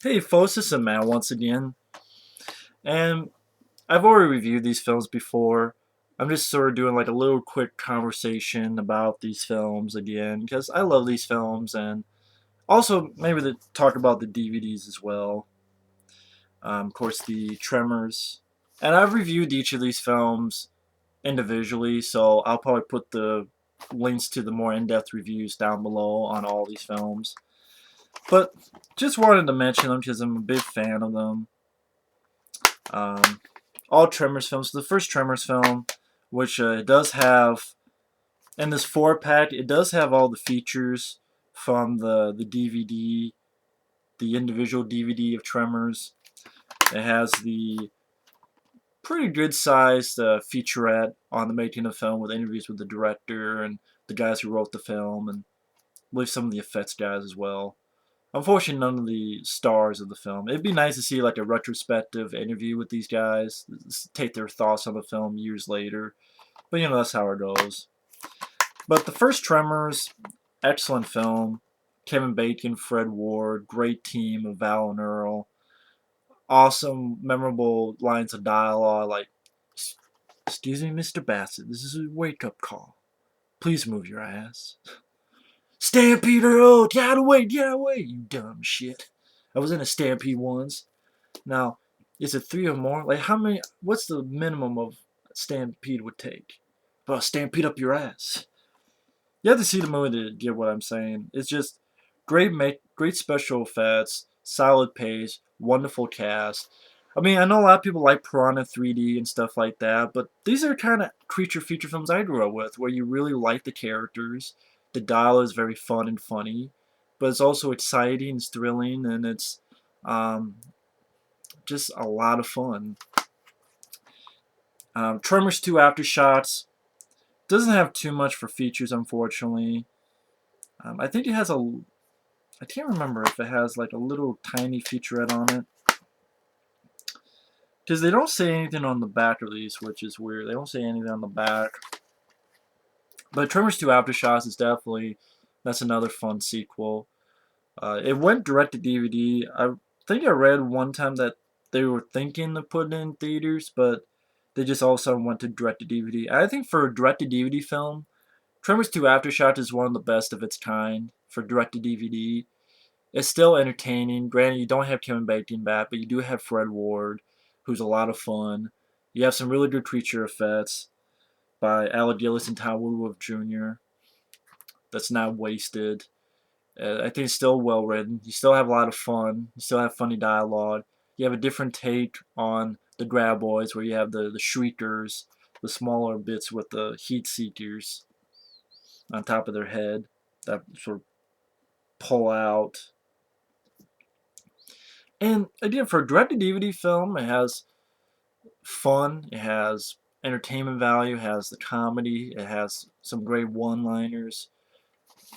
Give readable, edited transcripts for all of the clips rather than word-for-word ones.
Hey folks, this is Matt once again, and I've already reviewed these films before. I'm just sort of doing like a little quick conversation about these films again because I love these films, and also maybe to talk about the DVDs as well. Of course, the Tremors, and I've reviewed each of these films individually, so I'll probably put the links to the more in-depth reviews down below on all these films. But just wanted to mention them because I'm a big fan of them. Um, all Tremors films. The first Tremors film, which it does have in this 4-pack, it does have all the features from the DVD, the individual DVD of Tremors. It has the pretty good sized featurette on the making of the film with interviews with the director and the guys who wrote the film, and I believe some of the effects guys as well. Unfortunately, none of the stars of the film. It'd be nice to see like a retrospective interview with these guys, take their thoughts on the film years later. But that's how it goes. But the first Tremors, excellent film. Kevin Bacon, Fred Ward, great team of Val and Earl. Awesome, memorable lines of dialogue like, "Excuse me, Mr. Bassett, this is a wake-up call. Please move your ass." "Stampede Earl, get away, you dumb shit. I was in a stampede once." Now, is it 3 or more? Like, how many? What's the minimum of stampede would take? Well, stampede up your ass. You have to see the movie to get what I'm saying. It's just great special effects, solid pace, wonderful cast. I mean, I know a lot of people like Piranha 3D and stuff like that, but these are kind of creature feature films I grew up with, where you really like the characters. The dialogue is very fun and funny, but it's also exciting, it's thrilling, and it's um, just a lot of fun. Tremors 2 Aftershocks doesn't have too much for features, unfortunately. I think it has a. I can't remember if it has like a little tiny featurette on it. Because they don't say anything on the back of these, which is weird. They don't say anything on the back. But Tremors 2 Aftershocks is definitely. That's another fun sequel. It went direct to DVD. I think I read one time that they were thinking of putting it in theaters, but they just all of a sudden went to direct to DVD. I think for a direct to DVD film, Tremors 2 Aftershock is one of the best of its kind for direct to DVD. It's still entertaining. Granted, you don't have Kevin Bacon back, but you do have Fred Ward, who's a lot of fun. You have some really good creature effects by Alec Gillis and Tom Woodruff Jr. That's not wasted. I think it's still well written. You still have a lot of fun. You still have funny dialogue. You have a different take on the Graboids, where you have the Shriekers, the smaller bits with the Heat Seekers on top of their head that sort of pull out. And again, for a direct-to-DVD film, it has fun, it has entertainment value, it has the comedy, it has some great one-liners.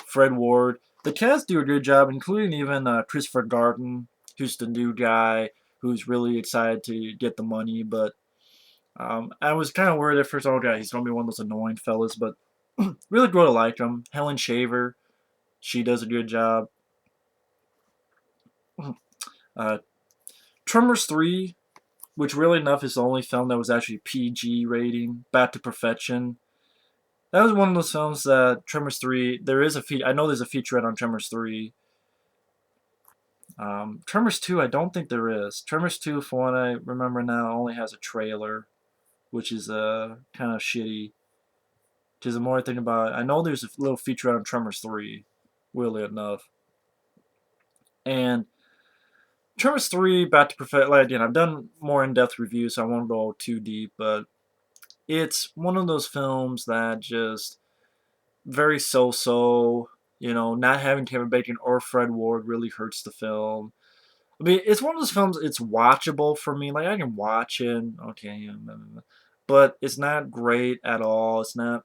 Fred Ward, the cast do a good job, including even Christopher Garden, who's the new guy who's really excited to get the money. But I was kind of worried at first. Oh god, he's gonna be one of those annoying fellas, but really grew to like him. Helen Shaver, she does a good job. Uh, Tremors 3, which really enough is the only film that was actually PG rating, Back to Perfection. That was one of those films that Tremors 3, there is a I know there's a featurette on Tremors 3. Tremors 2, I don't think there is. Tremors 2, for what I remember now, only has a trailer, which is kind of shitty. Because the more I think about it, I know there's a little featurette on Tremors 3, weirdly enough. And Tremors 3, Back to Perfection, like, again, I've done more in-depth reviews, so I won't go too deep, but it's one of those films that just very so-so. Not having Kevin Bacon or Fred Ward really hurts the film. I mean, it's one of those films. It's watchable for me. Like I can watch it, okay, but it's not great at all. It's not.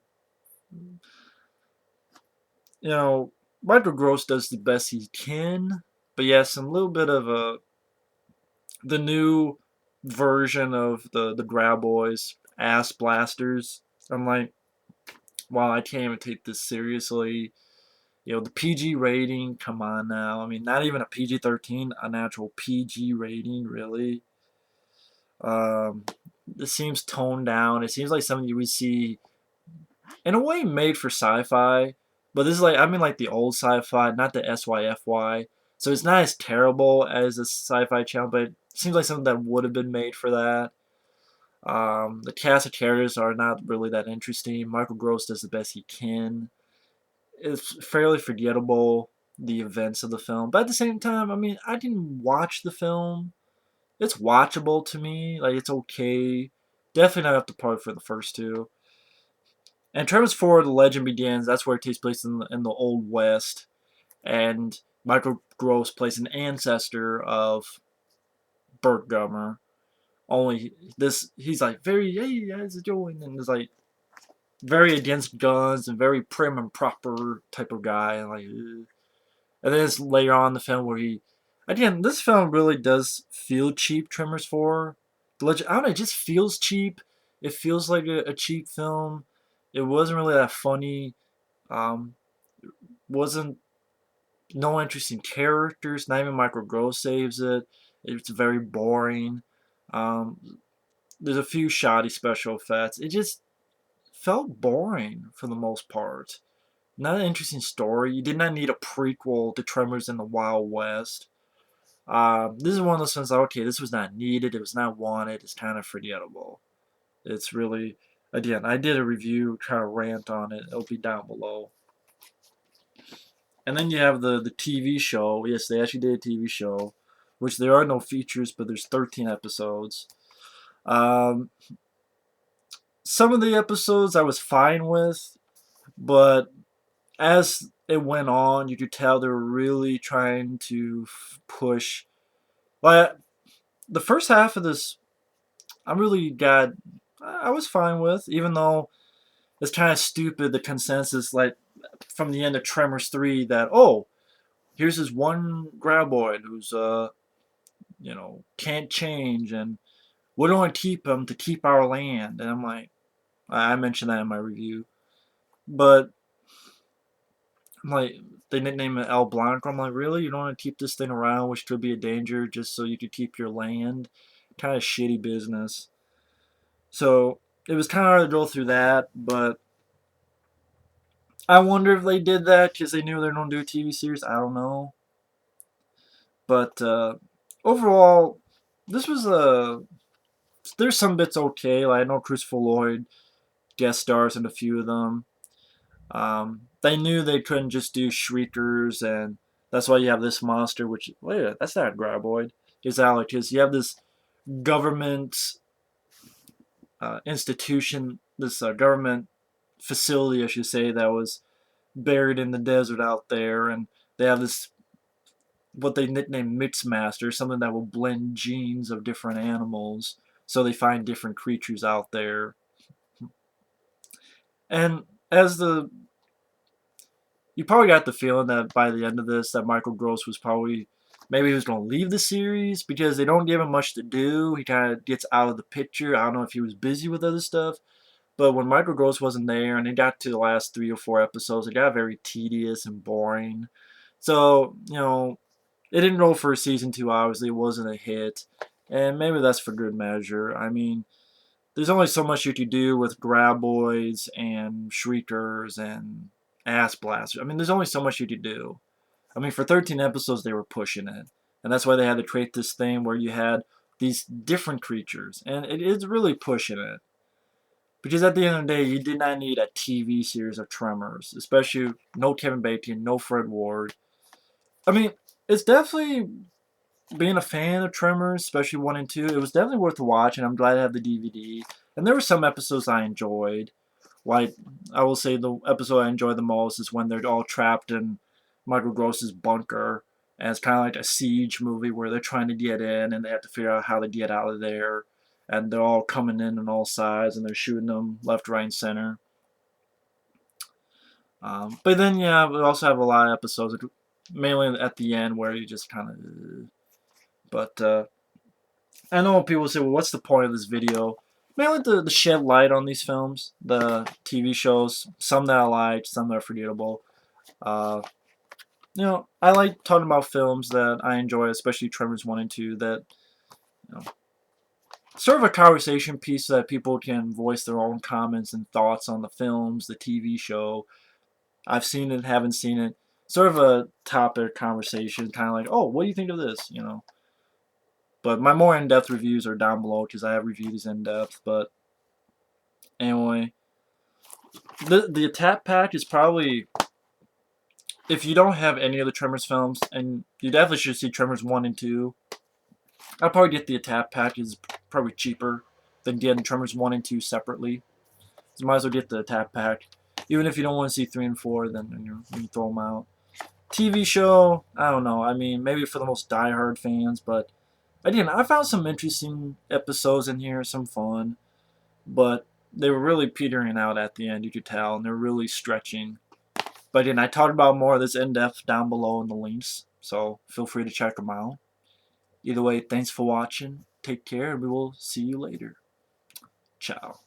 You know, Michael Gross does the best he can, but yeah, some little bit of the new version of the Graboids ass blasters. I'm like, wow, I can't even take this seriously. The PG rating, come on now. I mean, not even a PG-13, an actual PG rating, really. Um, it seems toned down. It seems like something you would see in a way made for sci-fi, but this is like I mean like the old sci-fi, not the SYFY. So it's not as terrible as a sci-fi channel, but it seems like something that would have been made for that. The cast of characters are not really that interesting. Michael Gross does the best he can. It's fairly forgettable, the events of the film, but at the same time, I mean, I didn't watch the film. It's watchable to me. Like it's okay. Definitely not up to par for the first two. And Tremors 4, The Legend Begins, that's where it takes place in the Old West. And Michael Gross plays an ancestor of Burt Gummer. Only this, he's like very, hey, how's it going? And he's like very against guns and very prim and proper type of guy. And like, ugh. And then it's later on in the film where again, this film really does feel cheap. Tremors 4, The Legend, I don't know, it just feels cheap. It feels like a cheap film. It wasn't really that funny. Um, wasn't no interesting characters. Not even Michael Gross saves it. It's very boring. There's a few shoddy special effects. It just felt boring for the most part. Not an interesting story. You did not need a prequel to Tremors in the Wild West. This is one of those things like, okay, this was not needed. It was not wanted. It's kind of forgettable. It's really, again, I did a review, kind of rant on it. It'll be down below. And then you have the TV show. Yes, they actually did a TV show, which there are no features, but there's 13 episodes. Um, some of the episodes I was fine with, but as it went on, you could tell they were really trying to push. Like the first half of this, I was fine with, even though it's kind of stupid. The consensus, like from the end of Tremors 3, that here's this one graboid who's can't change, and we don't want to keep him to keep our land. And I'm like, I mentioned that in my review, but I'm like, they nickname it El Blanco. I'm like, really? You don't want to keep this thing around, which could be a danger, just so you could keep your land? Kind of shitty business. So it was kind of hard to go through that, but I wonder if they did that because they knew they were going to do a TV series. I don't know. But overall, this was there's some bits okay. Like I know Christopher Lloyd guest stars in a few of them. They knew they couldn't just do shriekers, and that's why you have this monster. Which wait, that's not a graboid. It's Alec. Because you have this government institution, this government facility, I should say, that was buried in the desert out there, and they have this what they nickname Mixmaster, something that will blend genes of different animals, so they find different creatures out there. And as the you probably got the feeling that by the end of this, that Michael Gross was probably maybe he was going to leave the series because they don't give him much to do. He kind of gets out of the picture. I don't know if he was busy with other stuff, but when Michael Gross wasn't there and it got to the last 3 or 4 episodes, it got very tedious and boring. So it didn't go for season 2. Obviously, it wasn't a hit, and maybe that's for good measure. I mean, there's only so much you could do with graboids and shriekers and ass blasters. I mean, there's only so much you could do. I mean, for 13 episodes, they were pushing it. And that's why they had to create this thing where you had these different creatures. And it is really pushing it. Because at the end of the day, you did not need a TV series of Tremors. Especially no Kevin Bacon, no Fred Ward. I mean, it's definitely being a fan of Tremors, especially 1 and 2, it was definitely worth watching. I'm glad I have the DVD. And there were some episodes I enjoyed. Like, I will say the episode I enjoyed the most is when they're all trapped in Michael Gross's bunker. And it's kind of like a siege movie where they're trying to get in and they have to figure out how to get out of there. And they're all coming in on all sides and they're shooting them left, right, and center. But then, yeah, we also have a lot of episodes, mainly at the end, where you just kind of. But I know people say, well, what's the point of this video? Mainly to shed light on these films, the TV shows, some that I liked, some that are forgettable. Uh, I like talking about films that I enjoy, especially Tremors 1 and 2, that, you know, sort of a conversation piece so that people can voice their own comments and thoughts on the films, the TV show. I've seen it, haven't seen it. Sort of a topic conversation, kind of like, oh, what do you think of this? But my more in-depth reviews are down below because I have reviews in depth. But anyway, the Tap Pack is probably, if you don't have any of the Tremors films, and you definitely should see Tremors 1 and 2, I'd probably get the Tap Pack. It's probably cheaper than getting Tremors 1 and 2 separately. So you might as well get the Tap Pack. Even if you don't want to see 3 and 4, then you throw them out. TV show, I don't know. I mean, maybe for the most diehard fans, but again, I found some interesting episodes in here, some fun, but they were really petering out at the end, you could tell, and they're really stretching. But again, I talked about more of this in depth down below in the links, so feel free to check them out. Either way, thanks for watching. Take care, and we will see you later. Ciao.